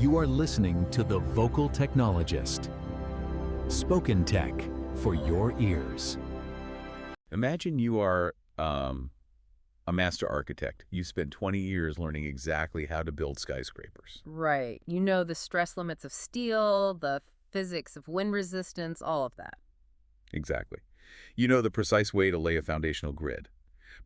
You are listening to The Vocal Technologist. Spoken tech for your ears. Imagine you are a master architect. You spent 20 years learning exactly how to build skyscrapers. Right. You know the stress limits of steel, the physics of wind resistance, all of that. Exactly. You know the precise way to lay a foundational grid.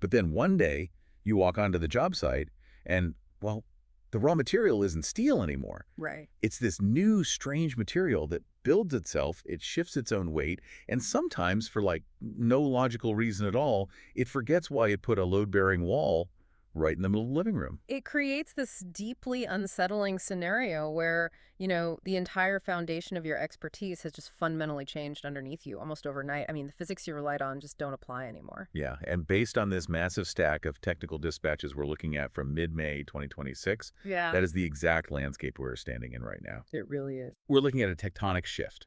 But then one day, you walk onto the job site and, well, the raw material isn't steel anymore. Right. It's this new, strange material that builds itself, it shifts its own weight, and sometimes, for no logical reason at all, it forgets why it put a load-bearing wall right in the middle of the living room. It creates this deeply unsettling scenario where, the entire foundation of your expertise has just fundamentally changed underneath you almost overnight. I mean, the physics you relied on just don't apply anymore. Yeah, and based on this massive stack of technical dispatches we're looking at from mid-May 2026, that is the exact landscape we're standing in right now. It really is. We're looking at a tectonic shift.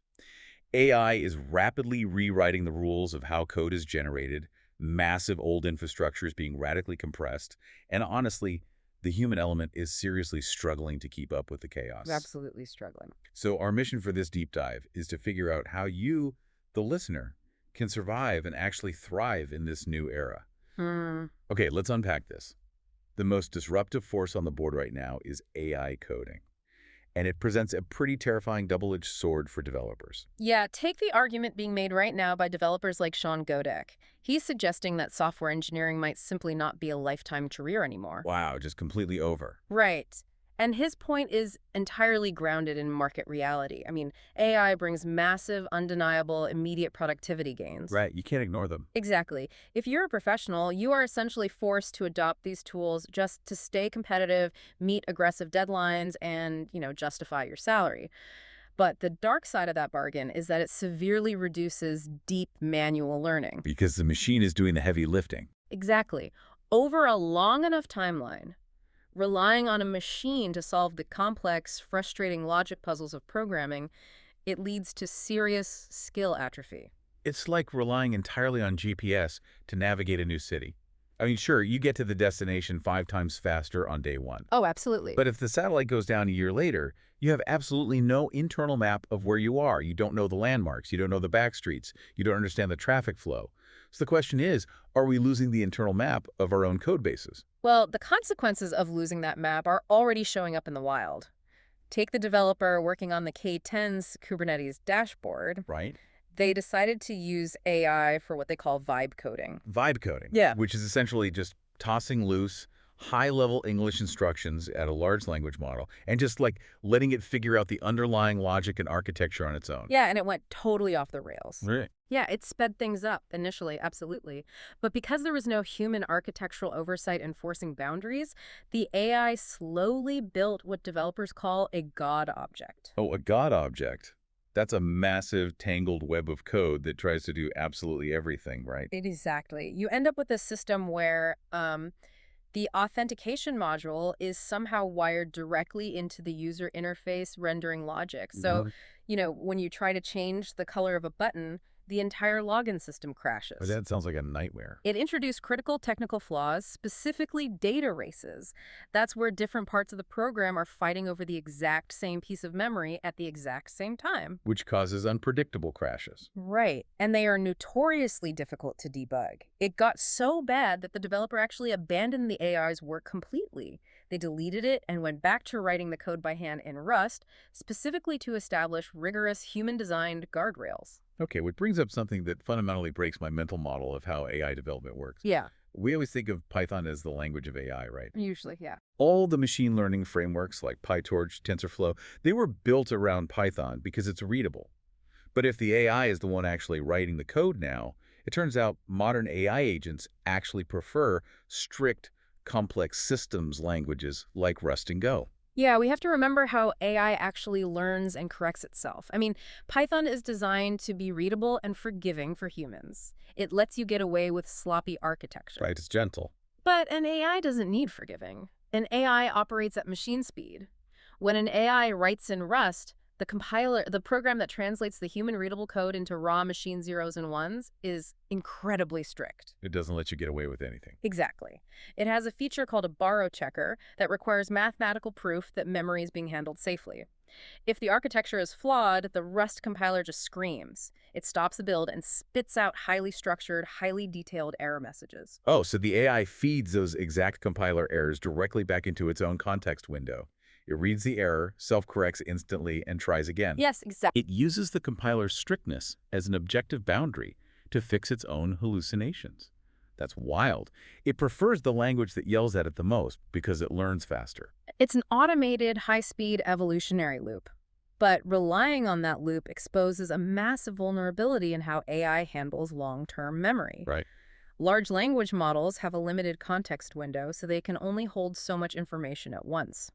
AI is rapidly rewriting the rules of how code is generated, massive old infrastructure is being radically compressed, and honestly, the human element is seriously struggling to keep up with the chaos. Absolutely struggling. So our mission for this deep dive is to figure out how you, the listener, can survive and actually thrive in this new era. Okay, let's unpack this. The most disruptive force on the board right now is AI coding. And it presents a pretty terrifying double-edged sword for developers. Yeah, take the argument being made right now by developers like Sean Godek. He's suggesting that software engineering might simply not be a lifetime career anymore. Wow, just completely over. Right. And his point is entirely grounded in market reality. I mean, AI brings massive, undeniable, immediate productivity gains. Right, you can't ignore them. Exactly. If you're a professional, you are essentially forced to adopt these tools just to stay competitive, meet aggressive deadlines, and, justify your salary. But the dark side of that bargain is that it severely reduces deep manual learning. Because the machine is doing the heavy lifting. Exactly. Over a long enough timeline, relying on a machine to solve the complex, frustrating logic puzzles of programming, it leads to serious skill atrophy. It's like relying entirely on GPS to navigate a new city. I mean, sure, you get to the destination 5 times faster on day one. Oh, absolutely. But if the satellite goes down a year later, you have absolutely no internal map of where you are. You don't know the landmarks. You don't know the back streets. You don't understand the traffic flow. So the question is, are we losing the internal map of our own code bases? Well, the consequences of losing that map are already showing up in the wild. Take the developer working on the K10's Kubernetes dashboard. Right. They decided to use AI for what they call vibe coding. Vibe coding. Yeah. Which is essentially just tossing loose high-level English instructions at a large language model and just letting it figure out the underlying logic and architecture on its own. Yeah, and it went totally off the rails. Right. Yeah, it sped things up initially, absolutely. But because there was no human architectural oversight enforcing boundaries, the AI slowly built what developers call a God object. Oh, a God object. That's a massive, tangled web of code that tries to do absolutely everything, right? Exactly. You end up with a system where the authentication module is somehow wired directly into the user interface rendering logic. So, when you try to change the color of a button, the entire login system crashes. But that sounds like a nightmare. It introduced critical technical flaws, specifically data races. That's where different parts of the program are fighting over the exact same piece of memory at the exact same time. Which causes unpredictable crashes. Right. And they are notoriously difficult to debug. It got so bad that the developer actually abandoned the AI's work completely. They deleted it and went back to writing the code by hand in Rust, specifically to establish rigorous human-designed guardrails. Okay, which brings up something that fundamentally breaks my mental model of how AI development works. Yeah. We always think of Python as the language of AI, right? Usually, yeah. All the machine learning frameworks like PyTorch, TensorFlow, they were built around Python because it's readable. But if the AI is the one actually writing the code now, it turns out modern AI agents actually prefer strict, complex systems languages like Rust and Go. Yeah, we have to remember how AI actually learns and corrects itself. I mean, Python is designed to be readable and forgiving for humans. It lets you get away with sloppy architecture. Right, it's gentle. But an AI doesn't need forgiving. An AI operates at machine speed. When an AI writes in Rust, The program that translates the human readable code into raw machine zeros and ones is incredibly strict. It doesn't let you get away with anything. Exactly. It has a feature called a borrow checker that requires mathematical proof that memory is being handled safely. If the architecture is flawed, the Rust compiler just screams. It stops the build and spits out highly structured, highly detailed error messages. Oh, so the AI feeds those exact compiler errors directly back into its own context window. It reads the error, self-corrects instantly, and tries again. Yes, exactly. It uses the compiler's strictness as an objective boundary to fix its own hallucinations. That's wild. It prefers the language that yells at it the most because it learns faster. It's an automated, high-speed evolutionary loop. But relying on that loop exposes a massive vulnerability in how AI handles long-term memory. Right. Large language models have a limited context window, so they can only hold so much information at once.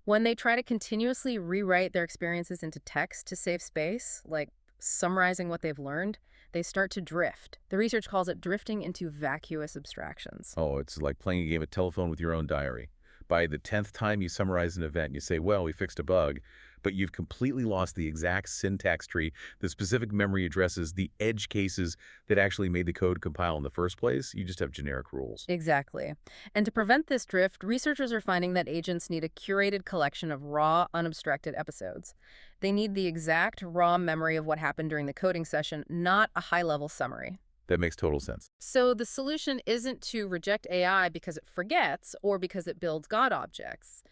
When they try to continuously rewrite their experiences into text to save space, like summarizing what they've learned, they start to drift. The research calls it drifting into vacuous abstractions. Oh, it's like playing a game of telephone with your own diary. By the 10th time you summarize an event, you say, well, we fixed a bug, but you've completely lost the exact syntax tree, the specific memory addresses, the edge cases that actually made the code compile in the first place. You just have generic rules. Exactly. And to prevent this drift, researchers are finding that agents need a curated collection of raw, unabstracted episodes. They need the exact raw memory of what happened during the coding session, not a high-level summary. That makes total sense. So the solution isn't to reject AI because it forgets or because it builds God objects.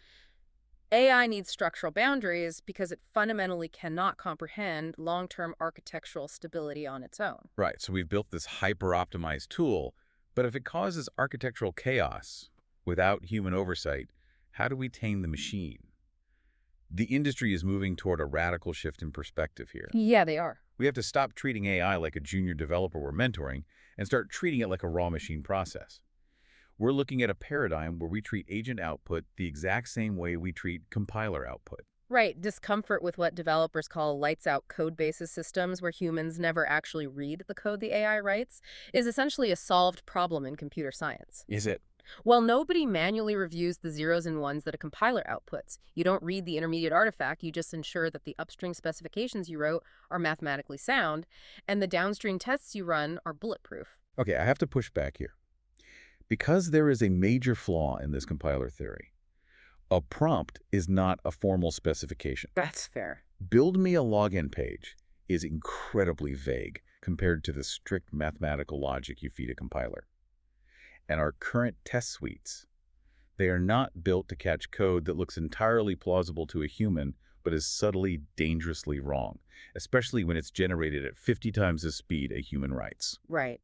AI needs structural boundaries because it fundamentally cannot comprehend long-term architectural stability on its own. Right, so we've built this hyper-optimized tool, but if it causes architectural chaos without human oversight, how do we tame the machine? The industry is moving toward a radical shift in perspective here. Yeah, they are. We have to stop treating AI like a junior developer we're mentoring and start treating it like a raw machine process. We're looking at a paradigm where we treat agent output the exact same way we treat compiler output. Right. Discomfort with what developers call lights-out codebases systems where humans never actually read the code the AI writes is essentially a solved problem in computer science. Is it? Well, nobody manually reviews the zeros and ones that a compiler outputs. You don't read the intermediate artifact, you just ensure that the upstream specifications you wrote are mathematically sound, and the downstream tests you run are bulletproof. Okay, I have to push back here. Because there is a major flaw in this compiler theory, a prompt is not a formal specification. That's fair. Build me a login page is incredibly vague compared to the strict mathematical logic you feed a compiler. And our current test suites, they are not built to catch code that looks entirely plausible to a human but is subtly, dangerously wrong, especially when it's generated at 50 times the speed a human writes. Right.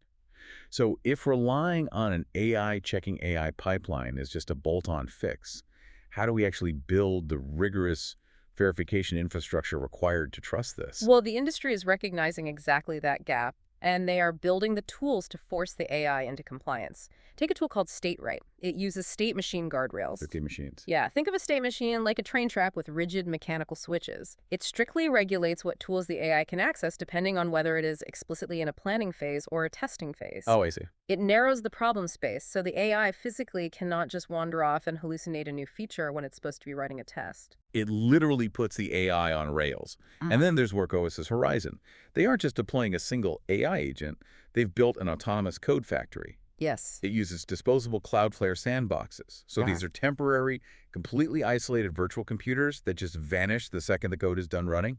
So if relying on an AI checking AI pipeline is just a bolt-on fix, how do we actually build the rigorous verification infrastructure required to trust this? Well, the industry is recognizing exactly that gap, and they are building the tools to force the AI into compliance. Take a tool called StateWrite. It uses state machine guardrails. 50 machines. Yeah, think of a state machine like a train track with rigid mechanical switches. It strictly regulates what tools the AI can access depending on whether it is explicitly in a planning phase or a testing phase. Oh, I see. It narrows the problem space, so the AI physically cannot just wander off and hallucinate a new feature when it's supposed to be writing a test. It literally puts the AI on rails. And then there's WorkOS's Horizon. They aren't just deploying a single AI agent, they've built an autonomous code factory. Yes. It uses disposable Cloudflare sandboxes. So these are temporary, completely isolated virtual computers that just vanish the second the code is done running.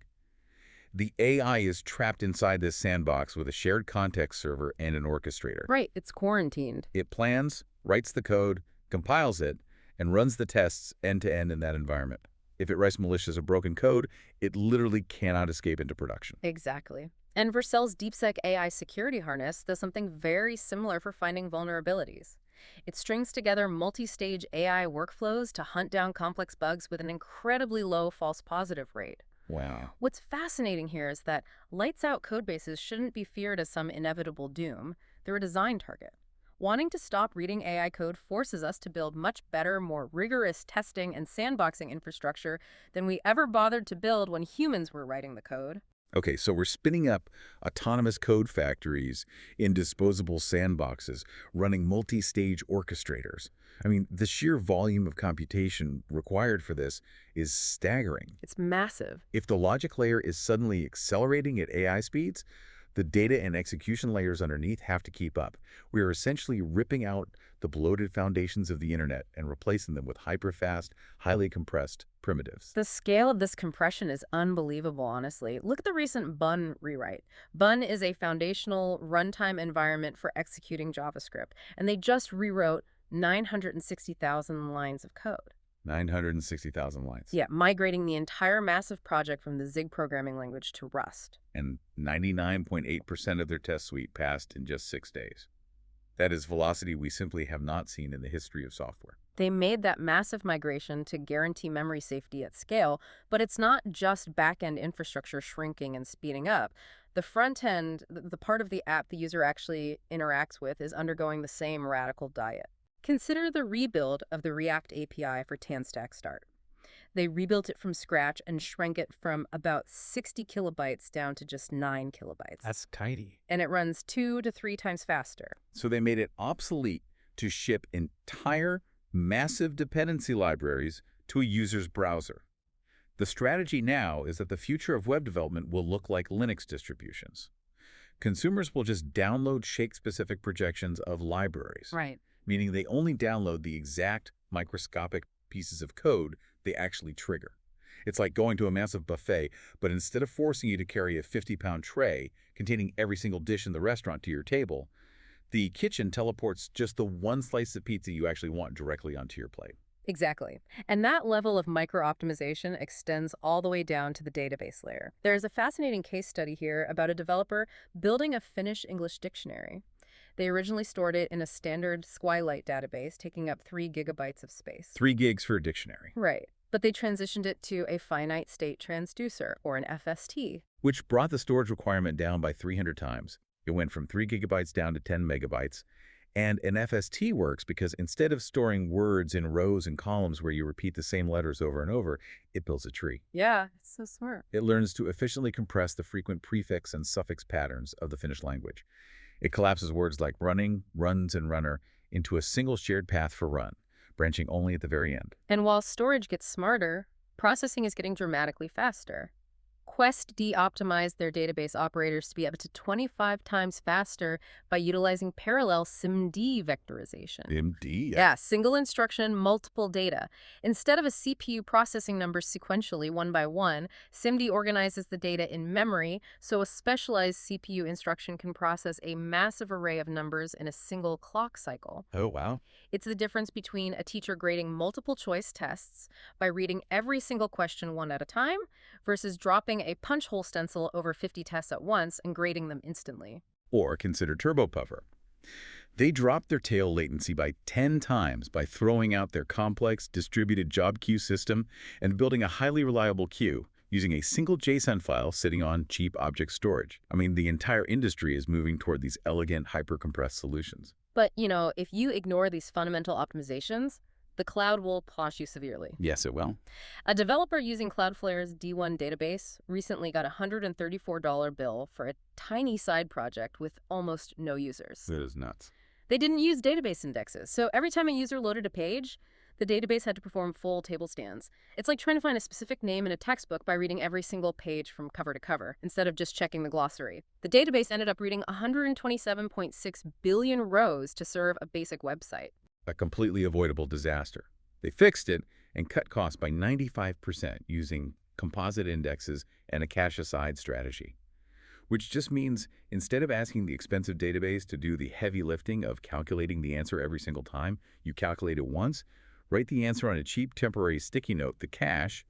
The AI is trapped inside this sandbox with a shared context server and an orchestrator. Right, it's quarantined. It plans, writes the code, compiles it, and runs the tests end-to-end in that environment. If it writes malicious or broken code, it literally cannot escape into production. Exactly. And Vercel's DeepSec AI security harness does something very similar for finding vulnerabilities. It strings together multi-stage AI workflows to hunt down complex bugs with an incredibly low false positive rate. Wow. What's fascinating here is that lights-out codebases shouldn't be feared as some inevitable doom. They're a design target. Wanting to stop reading AI code forces us to build much better, more rigorous testing and sandboxing infrastructure than we ever bothered to build when humans were writing the code. Okay, so we're spinning up autonomous code factories in disposable sandboxes, running multi-stage orchestrators. I mean, the sheer volume of computation required for this is staggering. It's massive. If the logic layer is suddenly accelerating at AI speeds, the data and execution layers underneath have to keep up. We are essentially ripping out the bloated foundations of the internet and replacing them with hyperfast, highly compressed primitives. The scale of this compression is unbelievable, honestly. Look at the recent Bun rewrite. Bun is a foundational runtime environment for executing JavaScript, and they just rewrote 960,000 lines of code. 960,000 lines. Yeah, migrating the entire massive project from the Zig programming language to Rust. And 99.8% of their test suite passed in just 6 days. That is velocity we simply have not seen in the history of software. They made that massive migration to guarantee memory safety at scale, but it's not just back-end infrastructure shrinking and speeding up. The front end, the part of the app the user actually interacts with, is undergoing the same radical diet. Consider the rebuild of the React API for Tanstack Start. They rebuilt it from scratch and shrank it from about 60 kilobytes down to just 9 kilobytes. That's tidy. And it runs 2 to 3 times faster. So they made it obsolete to ship entire massive dependency libraries to a user's browser. The strategy now is that the future of web development will look like Linux distributions. Consumers will just download Shake-specific projections of libraries. Right. Meaning they only download the exact microscopic pieces of code they actually trigger. It's like going to a massive buffet, but instead of forcing you to carry a 50-pound tray containing every single dish in the restaurant to your table, the kitchen teleports just the one slice of pizza you actually want directly onto your plate. Exactly. And that level of micro-optimization extends all the way down to the database layer. There's a fascinating case study here about a developer building a Finnish English dictionary. They originally stored it in a standard SQLite database, taking up 3 gigabytes of space. 3 gigs for a dictionary. Right. But they transitioned it to a finite state transducer, or an FST. Which brought the storage requirement down by 300 times. It went from 3 gigabytes down to 10 megabytes. And an FST works because instead of storing words in rows and columns where you repeat the same letters over and over, it builds a tree. Yeah, it's so smart. It learns to efficiently compress the frequent prefix and suffix patterns of the Finnish language. It collapses words like running, runs, and runner into a single shared path for run, branching only at the very end. And while storage gets smarter, processing is getting dramatically faster. Quest optimized their database operators to be up to 25 times faster by utilizing parallel SIMD vectorization. MD? Yeah, single instruction, multiple data. Instead of a CPU processing numbers sequentially, one by one, SIMD organizes the data in memory, so a specialized CPU instruction can process a massive array of numbers in a single clock cycle. Oh, wow. It's the difference between a teacher grading multiple choice tests by reading every single question one at a time versus dropping a punch hole stencil over 50 tests at once and grading them instantly. Or consider TurboPuffer. They dropped their tail latency by 10 times by throwing out their complex distributed job queue system and building a highly reliable queue using a single JSON file sitting on cheap object storage. I mean, the entire industry is moving toward these elegant, hyper-compressed solutions. But, if you ignore these fundamental optimizations, the cloud will punish you severely. Yes, it will. A developer using Cloudflare's D1 database recently got a $134 bill for a tiny side project with almost no users. That is nuts. They didn't use database indexes, so every time a user loaded a page, the database had to perform full table scans. It's like trying to find a specific name in a textbook by reading every single page from cover to cover, instead of just checking the glossary. The database ended up reading 127.6 billion rows to serve a basic website. A completely avoidable disaster. They fixed it and cut costs by 95% using composite indexes and a cache-aside strategy. Which just means instead of asking the expensive database to do the heavy lifting of calculating the answer every single time you calculate it once, write the answer on a cheap temporary sticky note, the cache,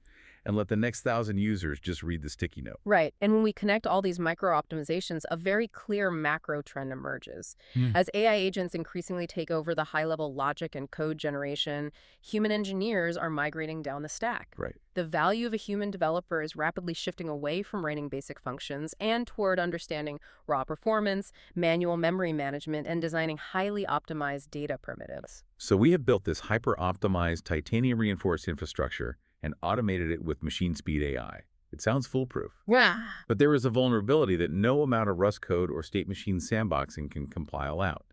and let the next 1,000 users just read the sticky note. Right. And when we connect all these micro-optimizations, a very clear macro trend emerges. As AI agents increasingly take over the high-level logic and code generation, human engineers are migrating down the stack. Right. The value of a human developer is rapidly shifting away from writing basic functions and toward understanding raw performance, manual memory management, and designing highly optimized data primitives. So we have built this hyper-optimized titanium-reinforced infrastructure and automated it with machine speed AI. It sounds foolproof. Yeah. But there is a vulnerability that no amount of Rust code or state machine sandboxing can compile out,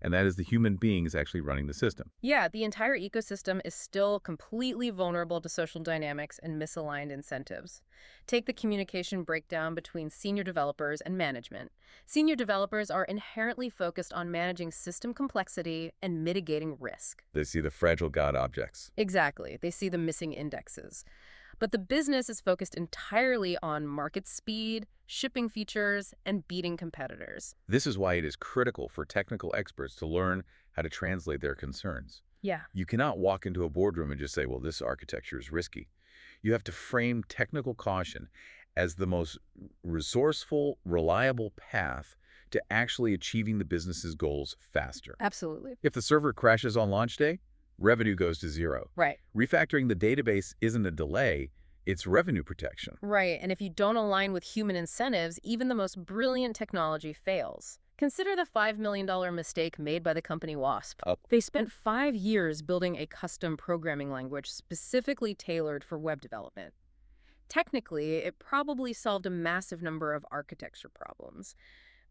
and that is the human beings actually running the system. Yeah, the entire ecosystem is still completely vulnerable to social dynamics and misaligned incentives. Take the communication breakdown between senior developers and management. Senior developers are inherently focused on managing system complexity and mitigating risk. They see the fragile God objects. Exactly. They see the missing indexes. But the business is focused entirely on market speed, shipping features, and beating competitors. This is why it is critical for technical experts to learn how to translate their concerns. Yeah. You cannot walk into a boardroom and just say, well, this architecture is risky. You have to frame technical caution as the most resourceful, reliable path to actually achieving the business's goals faster. Absolutely. If the server crashes on launch day, revenue goes to zero. Right. Refactoring the database isn't a delay, it's revenue protection. Right, and if you don't align with human incentives, even the most brilliant technology fails. Consider the $5 million mistake made by the company Wasp. They spent 5 years building a custom programming language specifically tailored for web development. Technically, it probably solved a massive number of architecture problems,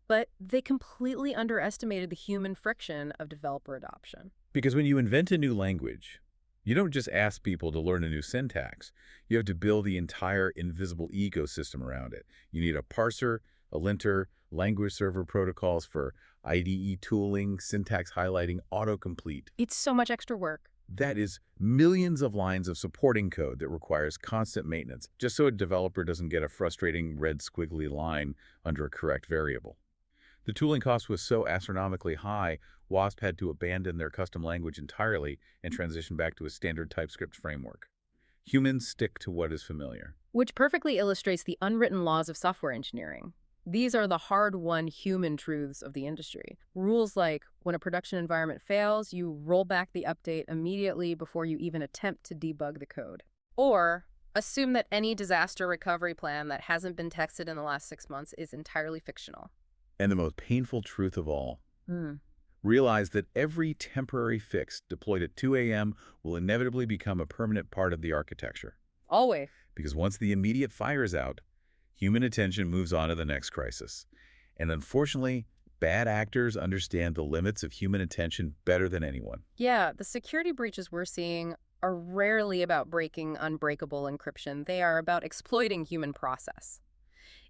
but they completely underestimated the human friction of developer adoption. Because when you invent a new language, you don't just ask people to learn a new syntax. You have to build the entire invisible ecosystem around it. You need a parser, a linter, language server protocols for IDE tooling, syntax highlighting, autocomplete. It's so much extra work. That is millions of lines of supporting code that requires constant maintenance, just so a developer doesn't get a frustrating red squiggly line under a correct variable. The tooling cost was so astronomically high, Wasp had to abandon their custom language entirely and transition back to a standard TypeScript framework. Humans stick to what is familiar. Which perfectly illustrates the unwritten laws of software engineering. These are the hard-won human truths of the industry. Rules like, when a production environment fails, you roll back the update immediately before you even attempt to debug the code. Or, assume that any disaster recovery plan that hasn't been tested in the last 6 months is entirely fictional. And the most painful truth of all, realize that every temporary fix deployed at 2 a.m. will inevitably become a permanent part of the architecture. Always. Because once the immediate fire is out, human attention moves on to the next crisis. And unfortunately, bad actors understand the limits of human attention better than anyone. Yeah, the security breaches we're seeing are rarely about breaking unbreakable encryption. They are about exploiting human process.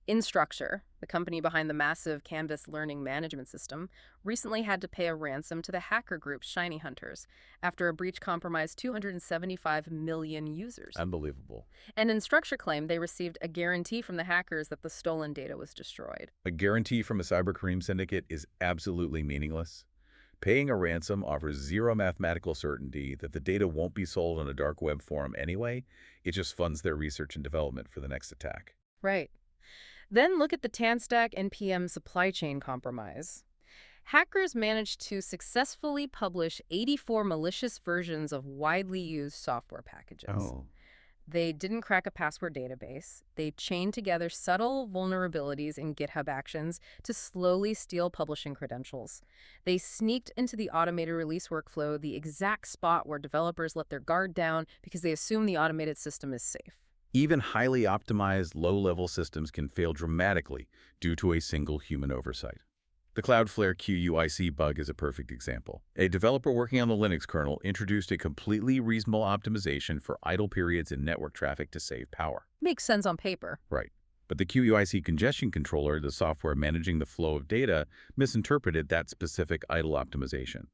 Instructure, the company behind the massive Canvas learning management system, recently had to pay a ransom to the hacker group Shiny Hunters after a breach compromised 275 million users. Unbelievable. And Instructure claimed they received a guarantee from the hackers that the stolen data was destroyed. A guarantee from a cybercrime syndicate is absolutely meaningless. Paying a ransom offers zero mathematical certainty that the data won't be sold on a dark web forum anyway. It just funds their research and development for the next attack. Right. Then look at the Tanstack NPM supply chain compromise. Hackers managed to successfully publish 84 malicious versions of widely used software packages. They didn't crack a password database. They chained together subtle vulnerabilities in GitHub Actions to slowly steal publishing credentials. They sneaked into the automated release workflow, the exact spot where developers let their guard down because they assume the automated system is safe. Even highly optimized low-level systems can fail dramatically due to a single human oversight. The Cloudflare QUIC bug is a perfect example. A developer working on the Linux kernel introduced a completely reasonable optimization for idle periods in network traffic to save power. Makes sense on paper. Right. But the QUIC congestion controller, the software managing the flow of data, misinterpreted that specific idle optimization.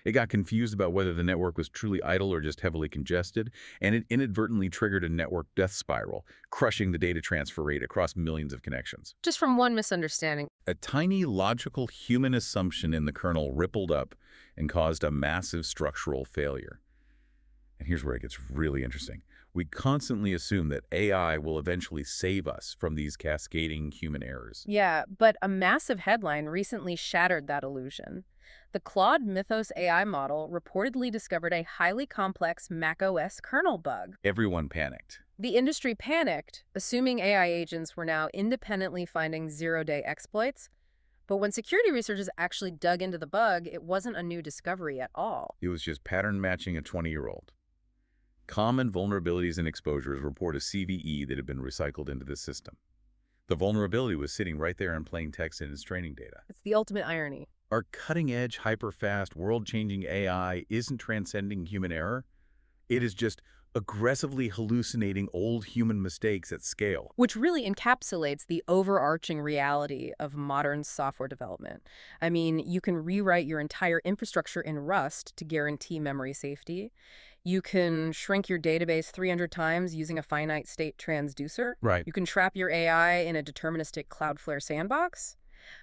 It got confused about whether the network was truly idle or just heavily congested, and it inadvertently triggered a network death spiral, crushing the data transfer rate across millions of connections. Just from one misunderstanding. A tiny logical human assumption in the kernel rippled up and caused a massive structural failure. And here's where it gets really interesting. We constantly assume that AI will eventually save us from these cascading human errors. Yeah, but a massive headline recently shattered that illusion. The Claude Mythos AI model reportedly discovered a highly complex macOS kernel bug. Everyone panicked. The industry panicked, assuming AI agents were now independently finding zero-day exploits. But when security researchers actually dug into the bug, it wasn't a new discovery at all. It was just pattern matching a 20-year-old. Common vulnerabilities and exposures report a CVE that had been recycled into the system. The vulnerability was sitting right there in plain text in its training data. It's the ultimate irony. Our cutting-edge, hyper-fast, world-changing AI isn't transcending human error. It is just aggressively hallucinating old human mistakes at scale. Which really encapsulates the overarching reality of modern software development. I mean, you can rewrite your entire infrastructure in Rust to guarantee memory safety. You can shrink your database 300 times using a finite state transducer. Right. You can trap your AI in a deterministic Cloudflare sandbox.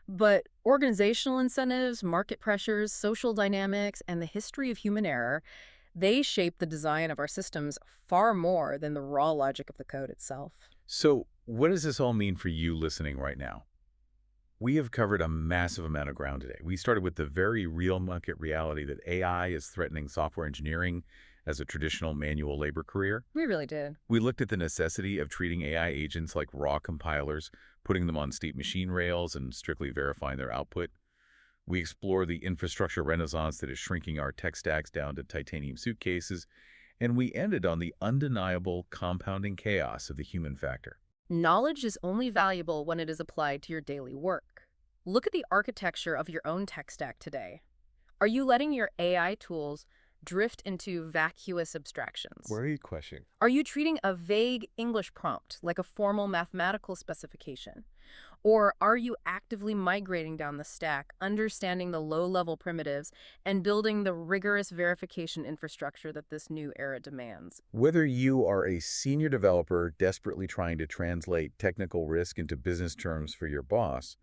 But organizational incentives, market pressures, social dynamics, and the history of human error, they shape the design of our systems far more than the raw logic of the code itself. So, what does this all mean for you listening right now? We have covered a massive amount of ground today. We started with the very real market reality that AI is threatening software engineering as a traditional manual labor career. We really did. We looked at the necessity of treating AI agents like raw compilers, putting them on steep machine rails and strictly verifying their output. We explore the infrastructure renaissance that is shrinking our tech stacks down to titanium suitcases, and we ended on the undeniable compounding chaos of the human factor. Knowledge is only valuable when it is applied to your daily work. Look at the architecture of your own tech stack today. Are you letting your AI tools drift into vacuous abstractions? Where are you questioning? Are you treating a vague English prompt like a formal mathematical specification? Or are you actively migrating down the stack, understanding the low-level primitives, and building the rigorous verification infrastructure that this new era demands? Whether you are a senior developer desperately trying to translate technical risk into business terms for your boss,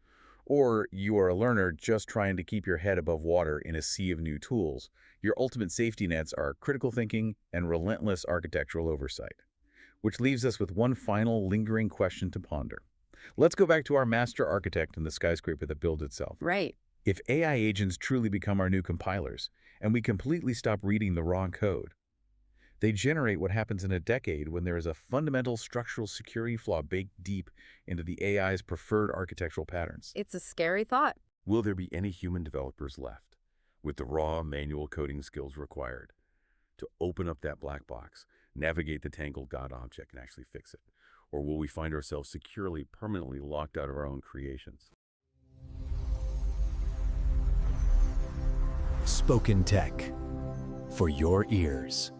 or you are a learner just trying to keep your head above water in a sea of new tools, your ultimate safety nets are critical thinking and relentless architectural oversight. Which leaves us with one final lingering question to ponder. Let's go back to our master architect and the skyscraper that builds itself. Right. If AI agents truly become our new compilers, and we completely stop reading the raw code, they generate what happens in a decade when there is a fundamental structural security flaw baked deep into the AI's preferred architectural patterns. It's a scary thought. Will there be any human developers left with the raw manual coding skills required to open up that black box, navigate the tangled God object, and actually fix it? Or will we find ourselves securely, permanently locked out of our own creations? Spoken Tech, for your ears.